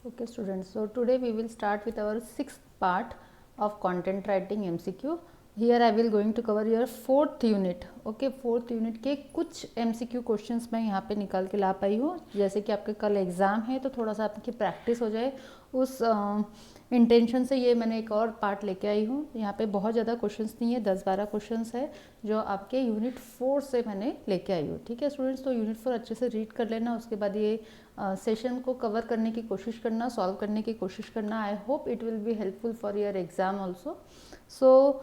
Okay students, so today we will start with our sixth part of content writing MCQ. Here I will going to cover your fourth unit. Okay, fourth unit के कुछ MCQ questions मैं यहाँ पे निकाल के ला पाई हूँ, जैसे कि आपके कल एग्ज़ाम है तो थोड़ा सा आपकी प्रैक्टिस हो जाए उस इंटेंशन से ये मैंने एक और पार्ट लेके आई हूँ। यहाँ पे बहुत ज़्यादा क्वेश्चंस नहीं है, 10-12 क्वेश्चंस है जो आपके यूनिट 4 से मैंने लेके आई हूँ। ठीक है स्टूडेंट्स, तो यूनिट 4 अच्छे से रीड कर लेना, उसके बाद ये सेशन को कवर करने की कोशिश करना, सॉल्व करने की कोशिश करना। I hope it will be helpful for your exam also. So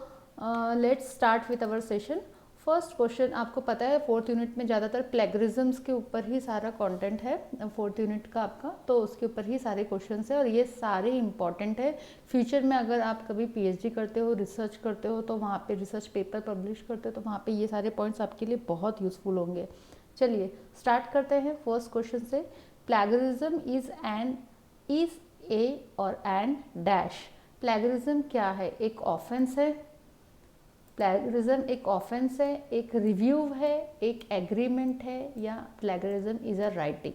let's start with our session. First question, आपको पता है फोर्थ यूनिट में ज़्यादातर प्लेगरिज्म्स के ऊपर ही सारा कंटेंट है फोर्थ यूनिट का आपका, तो उसके ऊपर ही सारे क्वेश्चंस है और ये सारे इंपॉर्टेंट है। फ्यूचर में अगर आप कभी पीएचडी करते हो, रिसर्च करते हो, तो वहाँ पे रिसर्च पेपर पब्लिश करते हो तो वहाँ पे ये सारे पॉइंट्स आपके लिए बहुत यूजफुल होंगे। चलिए स्टार्ट करते हैं फर्स्ट क्वेश्चन से। प्लेगरिज्म इज ए और एन डैश। प्लेगरिज्म क्या है? एक ऑफेंस है। प्लेगरिज्म एक ऑफेंस है, एक रिव्यू है, एक एग्रीमेंट है, या प्लेगरिज्म इज अ राइटिंग।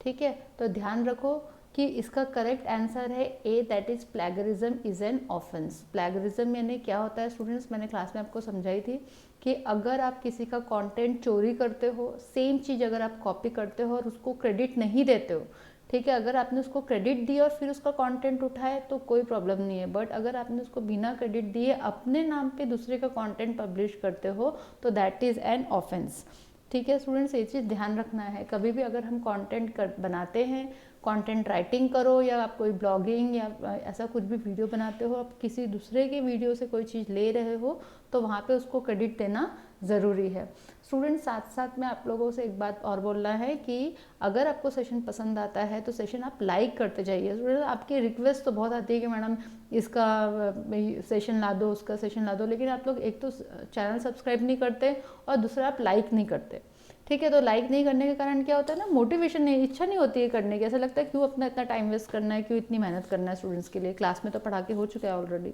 ठीक है, तो ध्यान रखो कि इसका करेक्ट आंसर है A, that is plagiarism is an offence. Plagiarism यानी क्या होता है स्टूडेंट्स, मैंने क्लास में आपको समझाई थी कि अगर आप किसी का कंटेंट चोरी करते हो, सेम चीज़ अगर आप कॉपी करते हो और उसको क्रेडिट नहीं देते हो, ठीक है, अगर आपने उसको क्रेडिट दिया और फिर उसका कंटेंट उठाए तो कोई प्रॉब्लम नहीं है, बट अगर आपने उसको बिना क्रेडिट दिए अपने नाम पे दूसरे का कंटेंट पब्लिश करते हो तो दैट इज़ एन ऑफेंस। ठीक है स्टूडेंट्स, ये चीज़ ध्यान रखना है। कभी भी अगर हम कंटेंट बनाते हैं, कंटेंट राइटिंग करो या आप कोई ब्लॉगिंग या ऐसा कुछ भी वीडियो बनाते हो, आप किसी दूसरे के वीडियो से कोई चीज़ ले रहे हो तो वहाँ पे उसको क्रेडिट देना ज़रूरी है। स्टूडेंट, साथ साथ में आप लोगों से एक बात और बोलना है कि अगर आपको सेशन पसंद आता है तो सेशन आप लाइक करते जाइए। स्टूडेंट, आपकी रिक्वेस्ट तो बहुत आती है कि मैडम इसका सेशन ला दो, उसका सेशन ला दो, लेकिन आप लोग एक तो चैनल सब्सक्राइब नहीं करते और दूसरा आप लाइक नहीं करते। ठीक है, तो लाइक नहीं करने के कारण क्या होता है ना, मोटिवेशन नहीं, इच्छा नहीं होती है करने की। ऐसा लगता है क्यों अपना इतना टाइम वेस्ट करना है, क्यों इतनी मेहनत करना है स्टूडेंट्स के लिए, क्लास में तो पढ़ा के हो चुका है ऑलरेडी।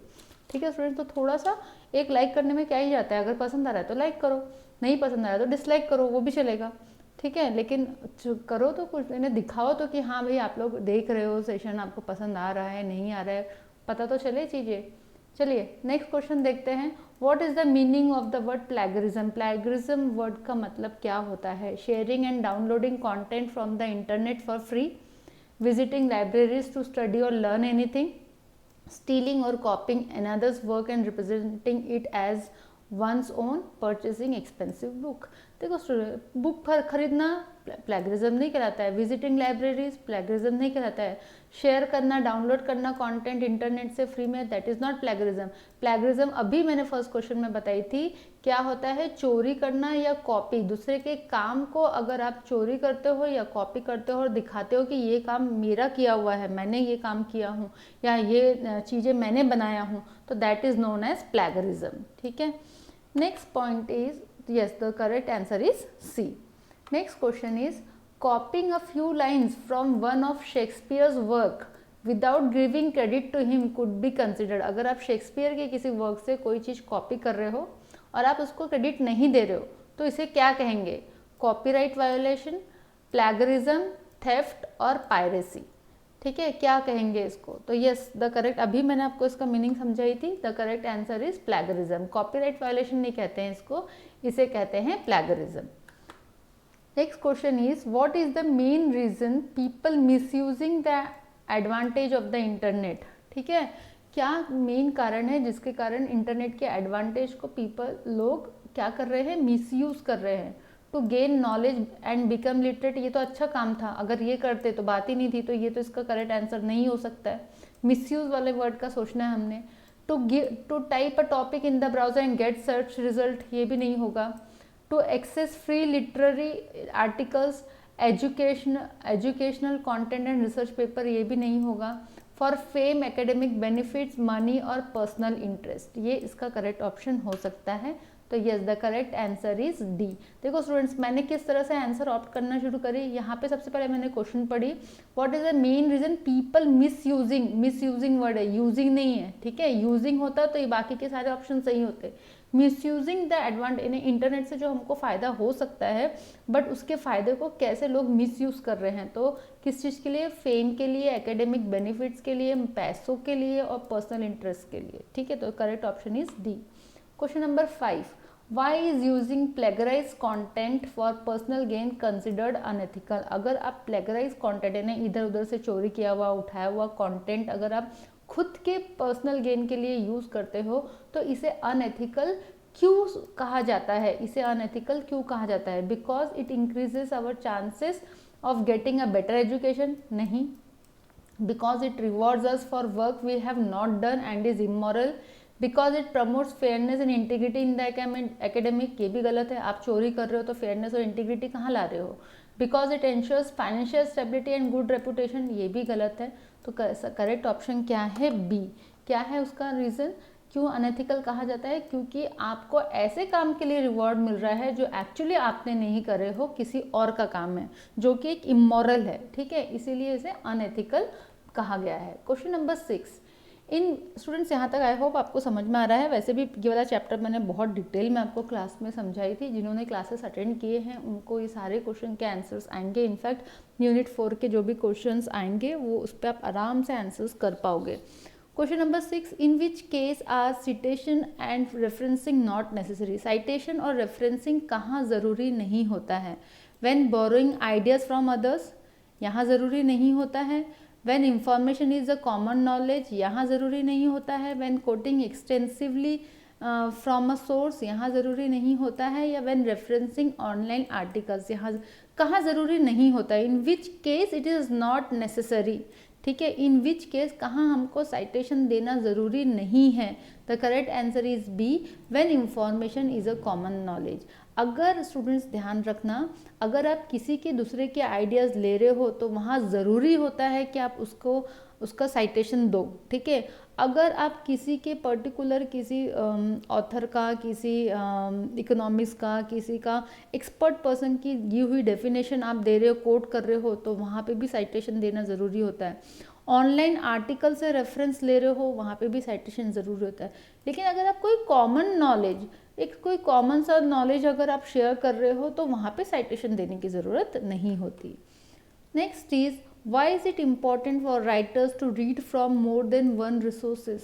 ठीक है स्टूडेंट, तो थोड़ा सा एक लाइक करने में क्या ही जाता है, अगर पसंद आ रहा है तो लाइक करो, नहीं पसंद आ रहा है तो डिसलाइक करो, वो भी चलेगा। ठीक है, लेकिन करो तो कुछ, इन्हें दिखाओ तो कि हाँ भाई आप लोग देख रहे हो सेशन, आपको पसंद आ रहा है नहीं आ रहा है, पता तो चले चीज़ें। चलिए नेक्स्ट क्वेश्चन देखते हैं। What is the meaning of the word plagiarism? Plagiarism word का मतलब क्या होता है? Sharing and downloading content from the internet for free, visiting libraries to study और learn anything, stealing or copying another's work and representing it as one's own, purchasing expensive book। देखो book खरीदना plagiarism नहीं कहलाता है, visiting libraries plagiarism नहीं कहलाता है, share करना, डाउनलोड करना कंटेंट इंटरनेट से फ्री में, that is not plagiarism. Plagiarism अभी मैंने फर्स्ट क्वेश्चन में बताई थी, क्या होता है? चोरी करना या कॉपी, दूसरे के काम को अगर आप चोरी करते हो या कॉपी करते हो और दिखाते हो कि ये काम मेरा किया हुआ है, मैंने ये काम किया हूँ या ये चीज़ें मैंने बनाया हूँ, तो that is known as plagiarism. ठीक है, next point is, yes, the correct answer is C. Next question is, copying a few lines from one of Shakespeare's work without giving credit to him could be considered। अगर आप Shakespeare के किसी work से कोई चीज़ copy कर रहे हो और आप उसको क्रेडिट नहीं दे रहे हो तो इसे क्या कहेंगे? कॉपीराइट वायोलेशन, प्लेगरिज्म, थेफ्ट और पायरेसी। ठीक है, क्या कहेंगे इसको? तो यस, द करेक्ट, अभी मैंने आपको इसका मीनिंग समझाई थी, the correct answer is plagiarism. Copyright violation नहीं कहते हैं इसको, इसे कहते हैं plagiarism. Next question is, what is the main reason people misusing the advantage of the internet? ठीक है, क्या मेन कारण है जिसके कारण इंटरनेट के एडवांटेज को लोग क्या कर रहे हैं? मिसयूज कर रहे हैं। To gain knowledge and become literate, ये तो अच्छा काम था, अगर ये करते तो बात ही नहीं थी, तो ये तो इसका करेक्ट आंसर नहीं हो सकता है। मिसयूज वाले वर्ड का सोचना है हमने। To type a topic in the browser and get search result, ये भी नहीं होगा। To access free literary articles, educational content and research paper, ये भी नहीं होगा। For fame, academic benefits, money और पर्सनल इंटरेस्ट, ये इसका करेक्ट ऑप्शन हो सकता है। तो yes, the correct answer is D. देखो स्टूडेंट्स, मैंने किस तरह से आंसर ऑप्ट करना शुरू करी, यहाँ पे सबसे पहले मैंने क्वेश्चन पढ़ी, what is the main reason people misusing, misusing word है, यूजिंग नहीं है। ठीक है, यूजिंग होता तो ये बाकी के सारे ऑप्शन सही होते, मिसयूजिंग द एडवांटेज, इंटरनेट से जो हमको फ़ायदा हो सकता है बट उसके फ़ायदे को कैसे लोग मिसयूज़ कर रहे हैं, तो किस चीज़ के लिए, फेम के लिए, एकेडमिक बेनिफिट्स के लिए, पैसों के लिए और पर्सनल इंटरेस्ट के लिए, ठीक है। तो correct option is D. Question number 5, why is using plagiarise content for personal gain considered unethical. अगर आप प्लेगराइज कॉन्टेंट यानी इधर उधर से चोरी किया हुआ, उठाया हुआ कॉन्टेंट अगर आप खुद के पर्सनल गेन के लिए यूज करते हो तो इसे अनएथिकल क्यों कहा जाता है, इसे अनएथिकल क्यों कहा जाता है? Because it increases our chances of getting a better education, नहीं। Because it rewards us for work we have not done and is immoral, because it promotes fairness and integrity in the academic, ये भी गलत है। आप चोरी कर रहे हो तो फेयरनेस और इंटीग्रिटी कहाँ ला रहे हो? Because it ensures financial stability and good reputation, ये भी गलत है। तो करेक्ट ऑप्शन क्या है? बी। क्या है उसका रीज़न क्यों अनएथिकल कहा जाता है? क्योंकि आपको ऐसे काम के लिए रिवॉर्ड मिल रहा है जो एक्चुअली आपने नहीं करे हो, किसी और का काम है जो कि एक इमोरल है, ठीक है, इसीलिए इसे अनएथिकल कहा गया है। क्वेश्चन नंबर 6, इन स्टूडेंट्स यहाँ तक आई होप आपको समझ में आ रहा है। वैसे भी ये वाला चैप्टर मैंने बहुत डिटेल में आपको क्लास में समझाई थी, जिन्होंने क्लासेस अटेंड किए हैं उनको ये सारे क्वेश्चन के आंसर्स आएंगे। इनफैक्ट यूनिट 4 के जो भी क्वेश्चंस आएंगे वो उस पर आप आराम से आंसर्स कर पाओगे। Question number 6, in which case are citation and referencing not necessary. Citation और रेफरेंसिंग कहाँ ज़रूरी नहीं होता है? When borrowing ideas from others, यहाँ ज़रूरी नहीं होता है। When information is a common knowledge, यहाँ ज़रूरी नहीं होता है। When quoting extensively from a source, यहाँ ज़रूरी नहीं होता है। या when referencing online articles, यहाँ कहाँ ज़रूरी नहीं होता है? In which case it is not necessary, ठीक है। इन विच केस कहाँ हमको साइटेशन देना ज़रूरी नहीं है? The correct answer is B, when information is a common knowledge. अगर स्टूडेंट्स ध्यान रखना, अगर आप किसी के दूसरे के आइडियाज़ ले रहे हो तो वहाँ ज़रूरी होता है कि आप उसका साइटेशन दो, ठीक है। अगर आप किसी के पर्टिकुलर किसी ऑथर का, किसी इकोनॉमिक्स का, किसी का एक्सपर्ट पर्सन की दी हुई डेफिनेशन आप दे रहे हो, कोट कर रहे हो, तो वहाँ पे भी साइटेशन देना ज़रूरी होता है। ऑनलाइन आर्टिकल से रेफरेंस ले रहे हो, वहाँ पे भी साइटेशन ज़रूरी होता है। लेकिन अगर आप कोई कॉमन नॉलेज, एक कोई कॉमन सा नॉलेज अगर आप शेयर कर रहे हो तो वहाँ पे साइटेशन देने की ज़रूरत नहीं होती। Next is, why is it important for writers to read from more than one resources.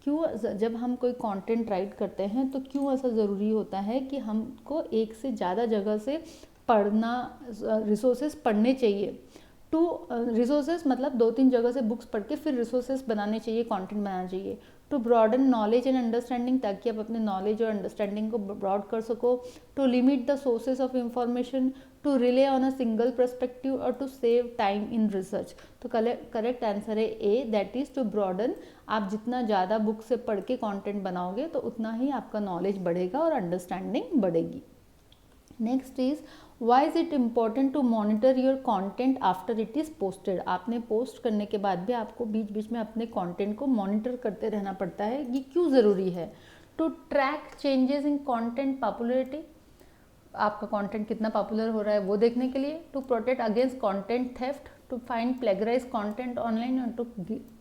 क्यों, जब हम कोई कंटेंट राइट करते हैं तो क्यों ऐसा ज़रूरी होता है कि हमको एक से ज़्यादा जगह से पढ़ना, रिसोर्सेज पढ़ने चाहिए? टू रिसोर्सेज मतलब 2-3 जगह से बुक्स पढ़ के फिर रिसोर्सेज बनाने चाहिए, कंटेंट बनाना चाहिए। To broaden knowledge and understanding, ताकि आप अपने नॉलेज और अंडरस्टैंडिंग को ब्रॉड कर सको। To limit the sources of information, to rely on a single perspective और to save time in research. तो करेक्ट आंसर है A, that is to broaden. आप जितना ज़्यादा बुक से पढ़ के कॉन्टेंट बनाओगे तो उतना ही आपका नॉलेज बढ़ेगा और अंडरस्टैंडिंग बढ़ेगी। Next is, why is it important to monitor your content after it is posted. आपने पोस्ट करने के बाद भी आपको बीच बीच में अपने कॉन्टेंट को मॉनिटर करते रहना पड़ता है, ये क्यों ज़रूरी है? To track changes in content popularity, आपका कंटेंट कितना पॉपुलर हो रहा है वो देखने के लिए। To protect against content theft, to find plagiarise content online और टू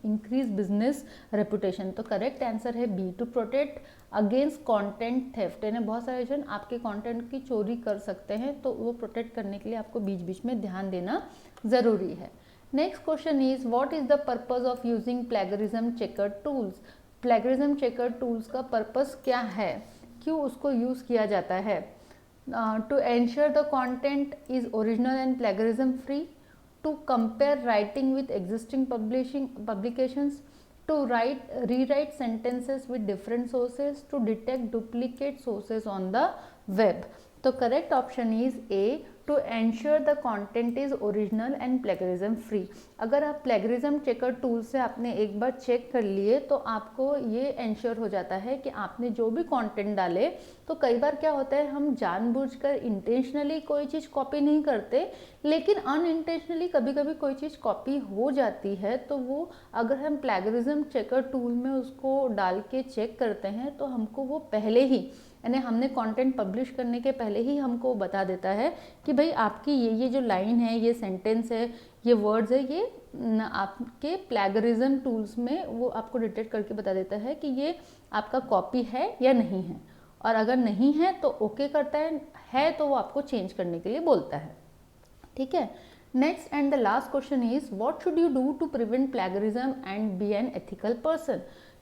इंक्रीज बिजनेस रेपुटेशन। तो करेक्ट आंसर है B, to protect against content theft. यानी बहुत सारे जन आपके कंटेंट की चोरी कर सकते हैं, तो वो प्रोटेक्ट करने के लिए आपको बीच बीच में ध्यान देना ज़रूरी है। Next question is, what is the purpose of using plagiarism checker tools. Plagiarism checker tools का पर्पज़ क्या है, क्यों उसको यूज़ किया जाता है? To ensure the content is original and plagiarism free, to compare writing with existing publications, to rewrite sentences with different sources, to detect duplicate sources on the web. तो correct option is A, to ensure the content is original and plagiarism free. अगर आप plagiarism checker tool से आपने एक बार check कर लिए तो आपको ये एंश्योर हो जाता है कि आपने जो भी कंटेंट डाले, तो कई बार क्या होता है हम जानबूझकर इंटेंशनली कोई चीज़ कॉपी नहीं करते, लेकिन अनइंटेंशनली कभी कभी कोई चीज़ कॉपी हो जाती है, तो वो अगर हम प्लेगरिज्म चेकर टूल में उसको डाल के चेक करते हैं तो हमको वो पहले ही, यानी हमने कंटेंट पब्लिश करने के पहले ही हमको बता देता है कि भाई आपकी ये जो लाइन है, ये सेंटेंस है, ये वर्ड्स है, ये आपके प्लेगरिज्म टूल्स में वो आपको डिटेक्ट करके बता देता है कि ये आपका कॉपी है या नहीं है। और अगर नहीं है तो ओके करता है तो वो आपको चेंज करने के लिए बोलता है, ठीक है। Next and the last question is what should you do to prevent plagiarism and be an ethical person.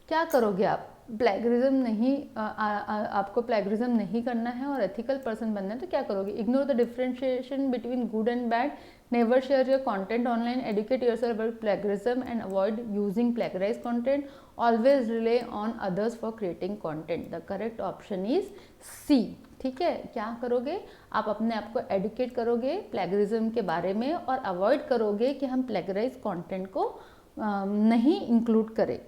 क्या करोगे आप, प्लेगरिज्म नहीं आपको प्लेगरिज्म नहीं करना है और एथिकल पर्सन बनना है तो क्या करोगे। Ignore the differentiation between good and bad, never share your content online, educate yourself about plagiarism and avoid using plagiarise content, always rely on others for creating content. The correct option is C, ठीक है। क्या करोगे आप, अपने आप को educate करोगे plagiarism के बारे में और अवॉइड करोगे कि हम प्लेगराइज कंटेंट को नहीं इंक्लूड करें।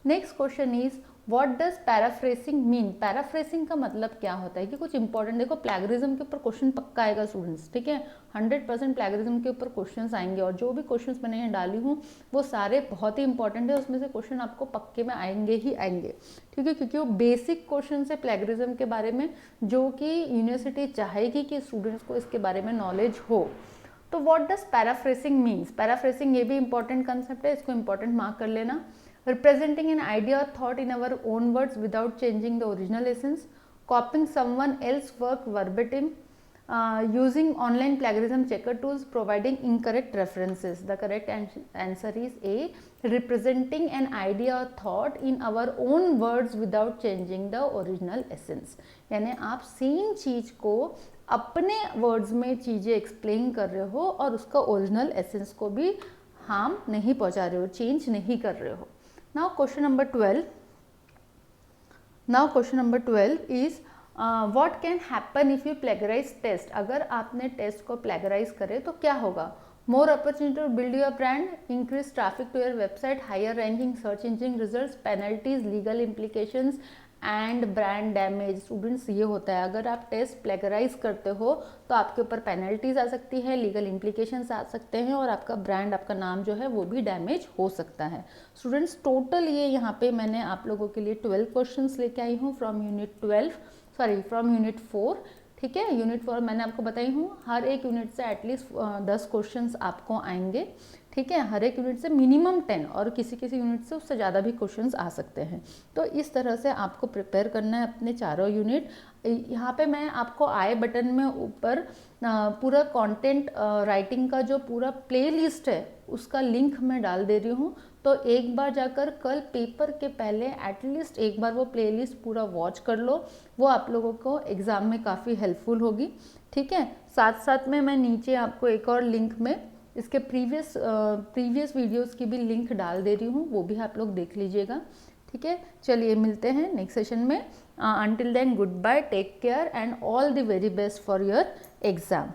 Next question is what does paraphrasing mean. Paraphrasing का मतलब क्या होता है कि कुछ इंपॉर्टेंट, देखो प्लेगरिज्म के ऊपर क्वेश्चन पक्का आएगा स्टूडेंट्स, ठीक है। 100% प्लेगरिज्म के ऊपर क्वेश्चंस आएंगे और जो भी क्वेश्चंस मैंने यहाँ डाली हूँ वो सारे बहुत ही इंपॉर्टेंट है, उसमें से क्वेश्चन आपको पक्के में आएंगे ही आएंगे, ठीक है, क्योंकि वो बेसिक क्वेश्चन है प्लेगरिज्म के बारे में जो कि यूनिवर्सिटी चाहेगी कि स्टूडेंट्स को इसके बारे में नॉलेज हो। तो what does paraphrasing means, paraphrasing ये भी इंपॉर्टेंट कंसेप्ट है, इसको इंपॉर्टेंट मार्क कर लेना। Representing an idea or thought in our own words without changing the original essence, copying someone else's work verbatim, using online plagiarism checker tools, providing incorrect references. The correct answer is A, representing an idea or thought in our own words without changing the original essence. यानी आप same चीज को अपने words में चीजें explain कर रहे हो और उसका ओरिजिनल एसेंस को भी हार्म नहीं पहुंचा रहे हो, चेंज नहीं कर रहे हो। Now question number 12. Now question number 12 is what can happen if you plagiarize test. अगर आपने टेस्ट को प्लेगराइज करे तो क्या होगा। More opportunity to build your brand, increase traffic to your website, higher ranking search engine results, penalties, legal implications and brand damage. Students ये होता है, अगर आप टेस्ट प्लेगराइज करते हो तो आपके ऊपर पेनल्टीज आ सकती है, लीगल इम्प्लीकेशंस आ सकते हैं और आपका ब्रांड, आपका नाम जो है वो भी डैमेज हो सकता है। स्टूडेंट्स टोटल ये यहाँ पे मैंने आप लोगों के लिए 12 क्वेश्चंस लेके आई हूँ फ्रॉम यूनिट 4, ठीक है। यूनिट 4 मैंने आपको बताई हूँ, हर एक यूनिट से एटलीस्ट 10 क्वेश्चंस आपको आएंगे, ठीक है। हर एक यूनिट से मिनिमम 10 और किसी किसी यूनिट से उससे ज़्यादा भी क्वेश्चंस आ सकते हैं। तो इस तरह से आपको प्रिपेयर करना है अपने चारों यूनिट। यहाँ पे मैं आपको आई बटन में ऊपर पूरा कंटेंट राइटिंग का जो पूरा प्लेलिस्ट है उसका लिंक मैं डाल दे रही हूँ, तो एक बार जाकर कल पेपर के पहले एटलीस्ट एक बार वो प्लेलिस्ट पूरा वॉच कर लो, वो आप लोगों को एग्ज़ाम में काफ़ी हेल्पफुल होगी, ठीक है। साथ साथ में मैं नीचे आपको एक और लिंक में इसके प्रीवियस वीडियोस की भी लिंक डाल दे रही हूँ, वो भी आप लोग देख लीजिएगा, ठीक है। चलिए मिलते हैं नेक्स्ट सेशन में। Until then good bye, take care and all the very best for your exam.